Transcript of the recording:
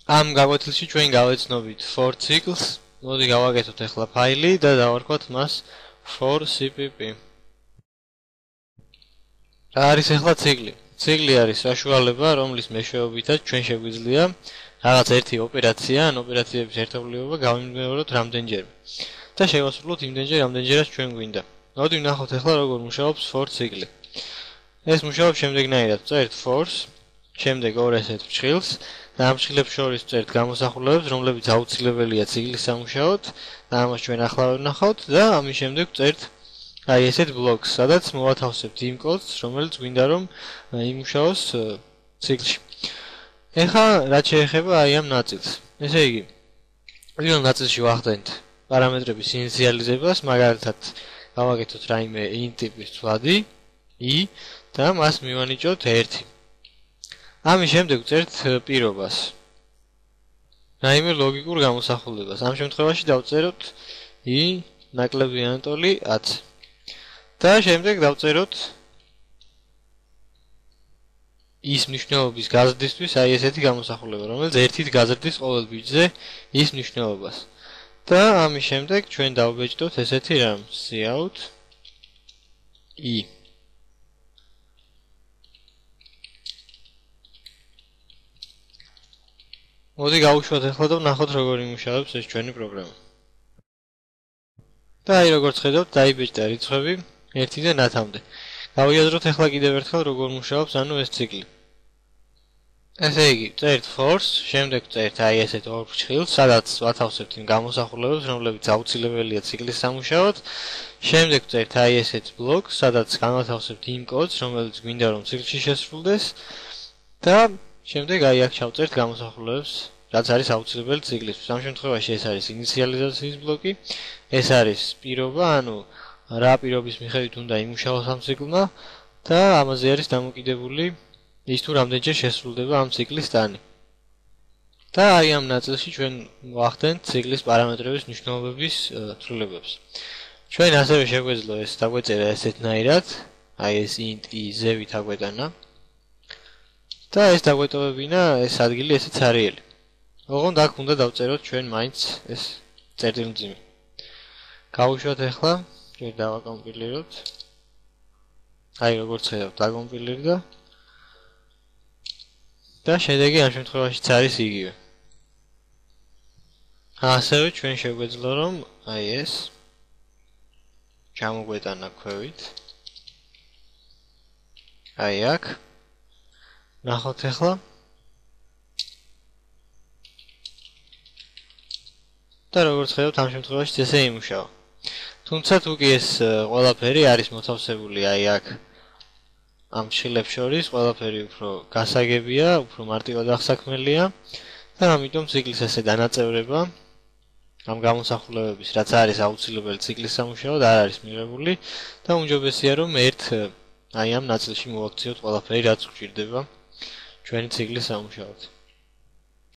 ამ გაკვეთილში ჩვენ გავეცნობით for ციკლს. მოდი გავაკეთოთ ახლა ფაილი და დავარქვათ მას for cpp. რა არის ახლა ციკლი? ციკლი არის საშუალება, რომლის მეშვეობითაც ჩვენ შეგვიძლია რაღაც ერთი ოპერაცია, ან ოპერაციების ერთობლიობა გავიმეოროთ რამდენჯერ. და შევასრულოთ იმდენჯერ, რამდენჯერაც ჩვენ გვინდა. მოდი ვნახოთ ახლა როგორ მუშაობს for ციკლი. ეს მუშაობს შემდეგნაირად: წერთ for-ს, შემდეგ ორ ესეთ ფრჩხილს და ამ ფრჩხილებს შორის წერთ გამოსახულებებს, რომლებიც აუცილებელია ციკლის სამუშაოდ და ამას ჩვენ ახლა ვნახავთ და ამის შემდეგ წერთ აი ესეთ ბლოკს, სადაც მოვათავსებთ იმ კოდს, რომელიც გვინდა რომ იმუშაოს ციკლში. ეხლა რაც შეეხება აი ამ ნაწილს. ესე იგი, პირველ ნაწილში ვახდენთ პარამეტრების ინიციალიზებას, მაგალითად გავაკეთოთ რაიმე int ტიპის ცვლადი i და მას მივანიჭოთ 1. ამის შემდეგ წერთ პირობას. რაიმე ლოგიკურ გამოსახულებას. ამ შემთხვევაში დავწეროთ i ნაკლები ანატოლი 10. და შემდეგ დავწეროთ ის მნიშვნელობის გაზრდისთვის აი ესეთი გამოსახულება, რომელიც ერთით გაზრდის ყოველ ბიჭზე ის მნიშვნელობას. და ამის შემდეგ ჩვენ დავბეჭდოთ ესეთი რამ cout i. მოდი გავუშვათ ახლა და ვნახოთ როგორ იმუშავებს ეს ჩვენი პროგრამა. და აი როგორც ხედავთ, დაიბეჭდა რიცხვები 1-დან 10-მდე. გავიაზროთ ახლა კიდევ ერთხელ როგორ მუშაობს ანუ ეს ციკლი. ესე იგი, წერთ for-ს, შემდეგ წერთ აი ესეთ ორ ფრჩხილს, სადაც ვათავსებთ იმ გამოსახულებებს, რომლებიც აუცილებელია ციკლის სამუშაოდ. შემდეგ წერთ აი ესეთ ბლოკს, სადაც განვათავსებთ იმ კოდს, რომელიც გვინდა რომ ციკლში შესრულდეს და შემდეგ აი აქ ჩავწერთ გამოსახულებებს, რაც არის აუცილებელი ციკლისთვის. ამ შემთხვევაში ეს არის ინიციალიზაციის ბლოკი, ეს არის პირობა, ანუ რა პირობის მიხედვით უნდა იმუშაოს ამ ციკლმა და ამაზე არის დამოკიდებული ის თუ რამდენჯერ შესრულდება ამ ციკლის ტანი. და აი ამ ნაწილში ჩვენ ვახდენთ ციკლის პარამეტრების მნიშვნელობების ცვლილებებს. ჩვენ ასევე შეგვეძლო ეს დაგვეწერა ესეთნაირად, აი ეს int i ზევით აგვეტანა. და ეს დაგვეტოვებინა ეს ადგილი ესეც არიელი. ოღონდ აქ უნდა დავწეროთ ჩვენ მაინც ეს წერტილმძიმე. გავუშვათ ახლა, ჩვენ დავაკომპილიროთ. აი როგორც ხედავთ, დაკომპილირდა. და შედეგი ამ შემთხვევაშიც არის იგივე. ასევე ჩვენ შეგვეძლო რომ აი ეს ჩამოგვეტანა ქვევით. აი აქ ნახოთ ახლა. და როგორც ხედავთ, ამ შემთხვევაში ესე იმუშავა. თუმცა თუ კი ეს ყველაფერი არის მოთავსებული აი აქ ამ შილებს შორის, ყველაფერი უფრო გასაგებია, უფრო მარტივად აღსაქმელია და ამიტომ ციკლის ესე დანაწევრება ამ გამოსახულებების, რაც არის აუცილებელი ციკლის სამუშაოდ, არ არის მიღებული და უმჯობესია რომ აი ამ ნაწილში მოვაქციოთ ყველაფერი, რაც გვჭირდება ჩვენი ციკლის სამუშაოდ.